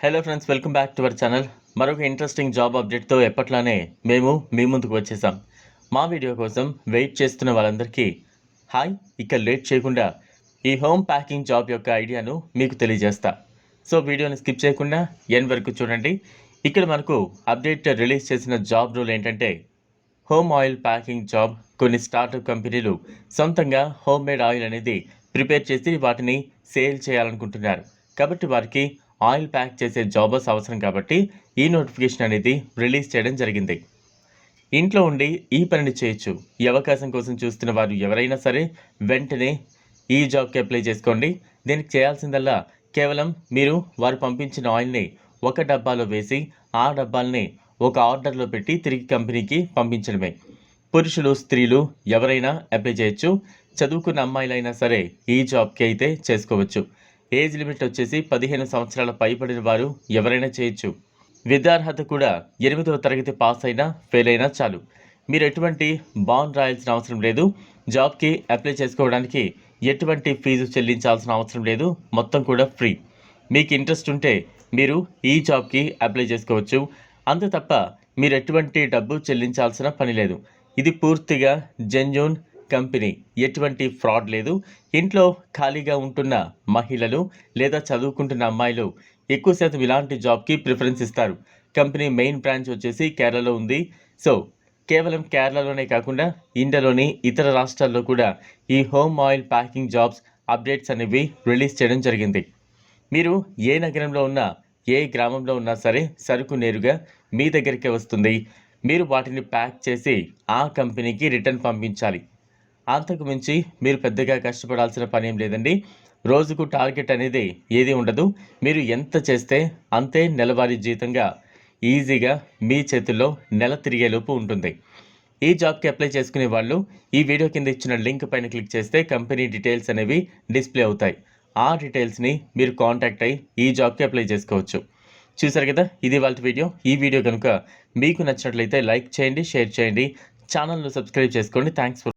Hello friends, welcome back to our channel. మరొక interesting job అప్డేట్తో ఎప్పట్లానే మేము మీ ముందుకు వచ్చేసాం. మా వీడియో కోసం వెయిట్ చేస్తున్న వాళ్ళందరికీ హాయ్. ఇక లేట్ చేయకుండా ఈ హోమ్ ప్యాకింగ్ జాబ్ యొక్క ఐడియాను మీకు తెలియజేస్తా. సో వీడియోని స్కిప్ చేయకుండా ఎండ్ వరకు చూడండి. ఇక్కడ మనకు అప్డేట్ రిలీజ్ చేసిన జాబ్ రోల్ ఏంటంటే హోమ్ ఆయిల్ ప్యాకింగ్ జాబ్. కొన్ని స్టార్టప్ కంపెనీలు సొంతంగా హోమ్ మేడ్ ఆయిల్ అనేది ప్రిపేర్ చేసి వాటిని సేల్ చేయాలనుకుంటున్నారు. కాబట్టి వారికి ఆయిల్ ప్యాక్ చేసే జాబర్స్ అవసరం కాబట్టి ఈ నోటిఫికేషన్ అనేది రిలీజ్ చేయడం జరిగింది. ఇంట్లో ఉండి ఈ పనిని చేయొచ్చు. ఈ అవకాశం కోసం చూస్తున్న వారు ఎవరైనా సరే వెంటనే ఈ జాబ్కి అప్లై చేసుకోండి. దీనికి చేయాల్సిందల్లా కేవలం మీరు వారు పంపించిన ఆయిల్ని ఒక డబ్బాలో వేసి ఆ డబ్బాల్ని ఒక ఆర్డర్లో పెట్టి తిరిగి కంపెనీకి పంపించడమే. పురుషులు, స్త్రీలు ఎవరైనా అప్లై చేయొచ్చు. చదువుకున్న అమ్మాయిలైనా సరే ఈ జాబ్కి అయితే చేసుకోవచ్చు. ఏజ్ లిమిట్ వచ్చేసి 15 సంవత్సరాల పైబడిన వారు ఎవరైనా చేయొచ్చు. విద్యార్హత కూడా 8వ తరగతి పాస్ అయినా ఫెయిల్ అయినా చాలు. మీరు ఎటువంటి బాండ్ రాయాల్సిన అవసరం లేదు. జాబ్కి అప్లై చేసుకోవడానికి ఎటువంటి ఫీజు చెల్లించాల్సిన అవసరం లేదు. మొత్తం కూడా ఫ్రీ. మీకు ఇంట్రెస్ట్ ఉంటే మీరు ఈ జాబ్కి అప్లై చేసుకోవచ్చు. అంతే తప్ప మీరు ఎటువంటి డబ్బు చెల్లించాల్సిన పని లేదు. ఇది పూర్తిగా జెన్యూన్ కంపెనీ. ఎటువంటి ఫ్రాడ్ లేదు. ఇంట్లో ఖాళీగా ఉంటున్న మహిళలు లేదా చదువుకుంటున్న అమ్మాయిలు ఎక్కువ శాతం ఇలాంటి జాబ్కి ప్రిఫరెన్స్ ఇస్తారు. కంపెనీ మెయిన్ బ్రాంచ్ వచ్చేసి కేరళలో ఉంది. సో కేవలం కేరళలోనే కాకుండా ఇండియాలోని ఇతర రాష్ట్రాల్లో కూడా ఈ home oil packing jobs updates అనేవి రిలీజ్ చేయడం జరిగింది. మీరు ఏ నగరంలో ఉన్నా, ఏ గ్రామంలో ఉన్నా సరే సరుకు నేరుగా మీ దగ్గరికే వస్తుంది. మీరు వాటిని ప్యాక్ చేసి ఆ కంపెనీకి రిటర్న్ పంపించాలి. అంతకు మించి మీరు పెద్దగా కష్టపడాల్సిన పని ఏం లేదండి. రోజుకు టార్గెట్ అనేది ఏది ఉండదు. మీరు ఎంత చేస్తే అంతే నెలవారీ జీతంగా ఈజీగా మీ చేతుల్లో నెల తిరిగేలోపు ఉంటుంది. ఈ జాబ్కి అప్లై చేసుకునే వాళ్ళు ఈ వీడియో కింద ఇచ్చిన లింక్ పైన క్లిక్ చేస్తే కంపెనీ డీటెయిల్స్ అనేవి డిస్ప్లే అవుతాయి. ఆ డీటెయిల్స్ని మీరు కాంటాక్ట్ అయ్యి ఈ జాబ్కి అప్లై చేసుకోవచ్చు. చూసారు కదా, ఇది వాళ్ళ వీడియో. ఈ వీడియో కనుక మీకు నచ్చినట్లయితే లైక్ చేయండి, షేర్ చేయండి, ఛానల్ను సబ్స్క్రైబ్ చేసుకోండి. Thanks for